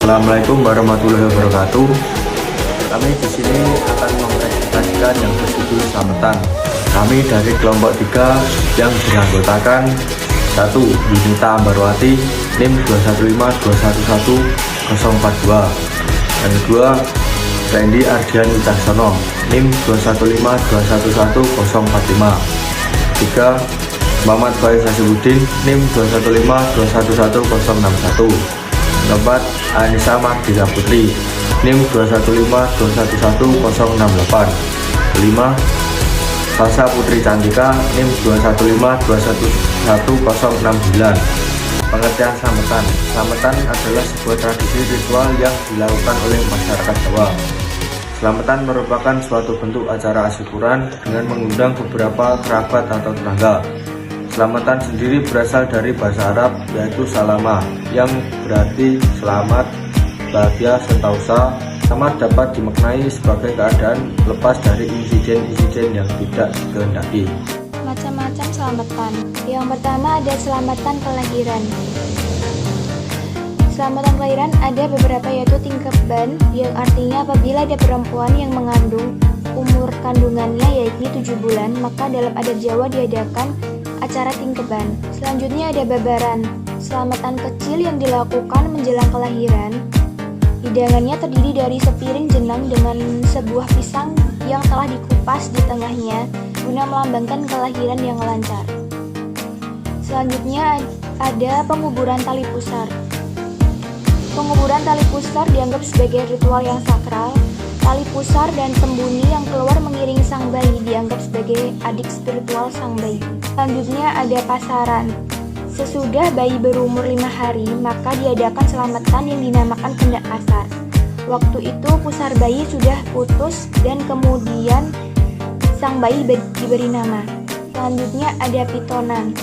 Assalamualaikum warahmatullahi wabarakatuh. Kami di sini akan mempresentasikan yang berjudul Slametan. Kami dari kelompok 3 yang beranggotakan 1. Yunita Ambarwati NIM 2152111042 dan 2. Randy Ardian Wicaksono NIM 2152111045. 3. Muhammad Faiz Hasibuddin NIM 21521161. 4. Anissa Mardila Putri NIM 2152111068. 5. Salsa Putri Cantika NIM 2152111069. Pengertian Slametan. Slametan adalah sebuah tradisi ritual yang dilakukan oleh masyarakat Jawa. Slametan merupakan suatu bentuk acara asyukuran dengan mengundang beberapa kerabat atau tetangga. Slametan sendiri berasal dari bahasa Arab yaitu salama yang berarti selamat, bahagia, sentausa. Selamat dapat dimaknai sebagai keadaan lepas dari insiden-insiden yang tidak dikehendaki. Macam-macam selamatan. Yang pertama ada selamatan kelahiran. Selamatan kelahiran ada beberapa yaitu tingkeban yang artinya apabila ada perempuan yang mengandung umur kandungannya yaitu 7 bulan maka dalam adat Jawa diadakan acara tingkeban. Selanjutnya ada babaran, selamatan kecil yang dilakukan menjelang kelahiran. Hidangannya terdiri dari sepiring jenang dengan sebuah pisang yang telah dikupas di tengahnya guna melambangkan kelahiran yang lancar. Selanjutnya ada penguburan tali pusar. Penguburan tali pusar dianggap sebagai ritual yang sakral. Tali pusar dan sembunyi yang keluar mengiringi sang bayi dianggap sebagai adik spiritual sang bayi. Selanjutnya ada pasaran. Sesudah bayi berumur 5 hari, maka diadakan selamatan yang dinamakan kendak pasar. Waktu itu pusar bayi sudah putus dan kemudian sang bayi diberi nama. Selanjutnya ada pitonan.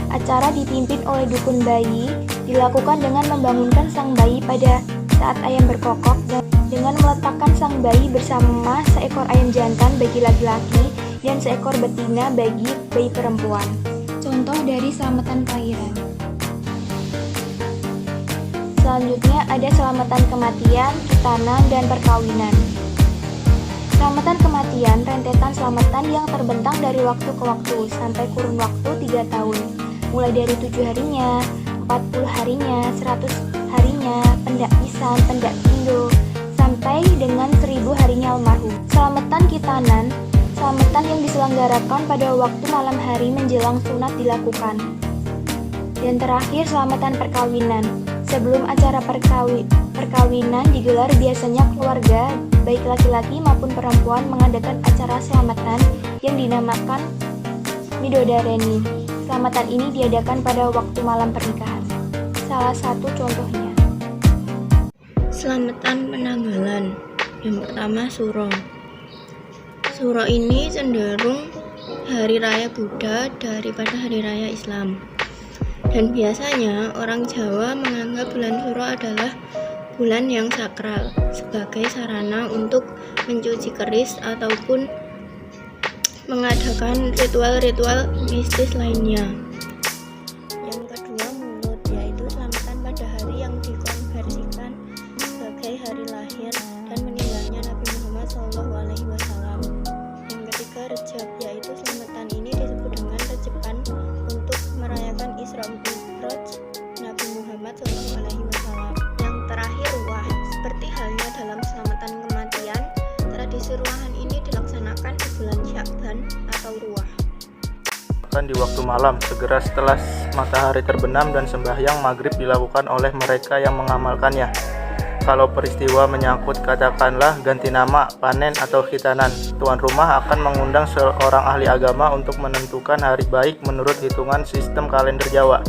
Acara dipimpin oleh dukun bayi, dilakukan dengan membangunkan sang bayi pada saat ayam berkokok dan dengan meletakkan sang bayi bersama seekor ayam jantan bagi laki-laki dan seekor betina bagi bayi perempuan. Contoh dari selamatan kelahiran. Selanjutnya ada selamatan kematian, khitanan, dan perkawinan. Selamatan kematian rentetan selamatan yang terbentang dari waktu ke waktu sampai kurun waktu 3 tahun, mulai dari 7 harinya, 40 harinya, 100 harinya, pendak pisan, pendak pindo, sampai dengan 1000 harinya almarhum. Selamatan khitanan, selamatan yang diselenggarakan pada waktu malam hari menjelang sunat dilakukan. Dan terakhir selamatan perkawinan. Sebelum acara perkawinan digelar biasanya keluarga, baik laki-laki maupun perempuan mengadakan acara selamatan yang dinamakan midodareni. Selamatan ini diadakan pada waktu malam pernikahan. Salah satu contohnya. Selamatan penanggalan. Yang pertama Suro. Suro ini cenderung hari raya Buddha daripada hari raya Islam. Dan biasanya orang Jawa menganggap bulan Suro adalah bulan yang sakral sebagai sarana untuk mencuci keris ataupun mengadakan ritual-ritual mistis lainnya. Yang kedua Mulut, yaitu selamatan pada hari yang dikonversikan sebagai hari lahir dan meninggalnya Nabi Muhammad SAW. Yang ketiga Rejab, yaitu selamatan ini disebut dengan Rejeban untuk merayakan Isra Mi'raj Nabi Muhammad SAW. Yang terakhir Ruah, seperti halnya dalam selamatan kematian, tradisi ruahan ini dilaksanakan di bulan Sya'ban atau Ruah. Di waktu malam, segera setelah matahari terbenam dan sembahyang maghrib dilakukan oleh mereka yang mengamalkannya. Kalau peristiwa menyangkut katakanlah ganti nama, panen, atau khitanan, tuan rumah akan mengundang seorang ahli agama untuk menentukan hari baik menurut hitungan sistem kalender Jawa.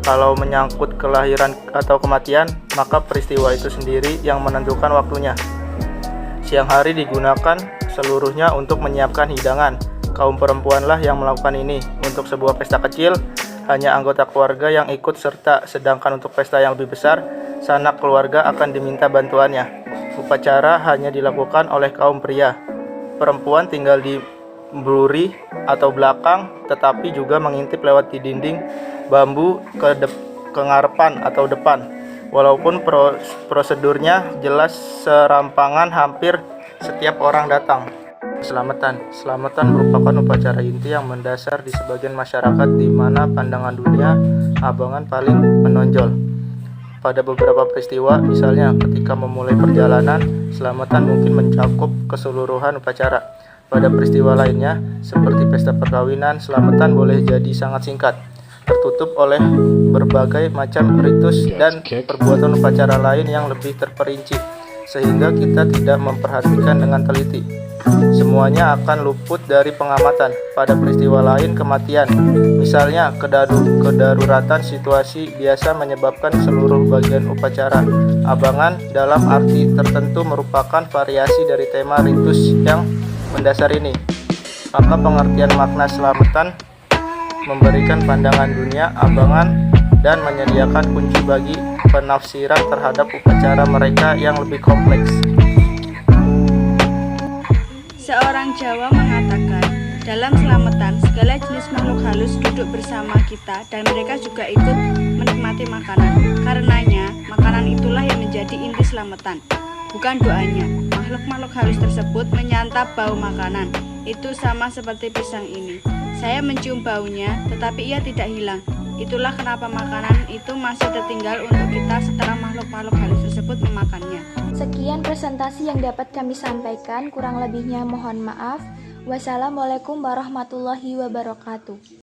Kalau menyangkut kelahiran atau kematian, maka peristiwa itu sendiri yang menentukan waktunya. Siang hari digunakan seluruhnya untuk menyiapkan hidangan. Kaum perempuanlah yang melakukan ini. Untuk sebuah pesta kecil, hanya anggota keluarga yang ikut serta, sedangkan untuk pesta yang lebih besar, sanak keluarga akan diminta bantuannya. Upacara hanya dilakukan oleh kaum pria. Perempuan tinggal di buri atau belakang, tetapi juga mengintip lewat di dinding bambu ke ngarepan atau depan. Walaupun prosedurnya jelas serampangan hampir setiap orang datang. Selamatan merupakan upacara inti yang mendasar di sebagian masyarakat di mana pandangan dunia abangan paling menonjol. Pada beberapa peristiwa, misalnya ketika memulai perjalanan, selamatan mungkin mencakup keseluruhan upacara. Pada peristiwa lainnya, seperti pesta perkawinan, selamatan boleh jadi sangat singkat, tertutup oleh berbagai macam ritus dan perbuatan upacara lain yang lebih terperinci, sehingga kita tidak memperhatikan dengan teliti. Semuanya akan luput dari pengamatan. Pada peristiwa lain, kematian, misalnya kedaruratan situasi, biasa menyebabkan seluruh bagian upacara abangan dalam arti tertentu merupakan variasi dari tema ritus yang mendasar ini. Maka pengertian makna selamatan memberikan pandangan dunia abangan dan menyediakan kunci bagi penafsiran terhadap upacara mereka yang lebih kompleks. Seorang Jawa mengatakan, dalam selamatan segala jenis makhluk halus duduk bersama kita dan mereka juga ikut menikmati makanan. Karenanya, makanan itulah yang menjadi inti selamatan, bukan doanya. Makhluk-makhluk halus tersebut menyantap bau makanan. Itu sama seperti pisang ini. Saya mencium baunya, tetapi ia tidak hilang. Itulah kenapa makanan itu masih tertinggal untuk kita setelah makhluk-makhluk halus tersebut memakannya. Sekian presentasi yang dapat kami sampaikan, kurang lebihnya mohon maaf. Wassalamualaikum warahmatullahi wabarakatuh.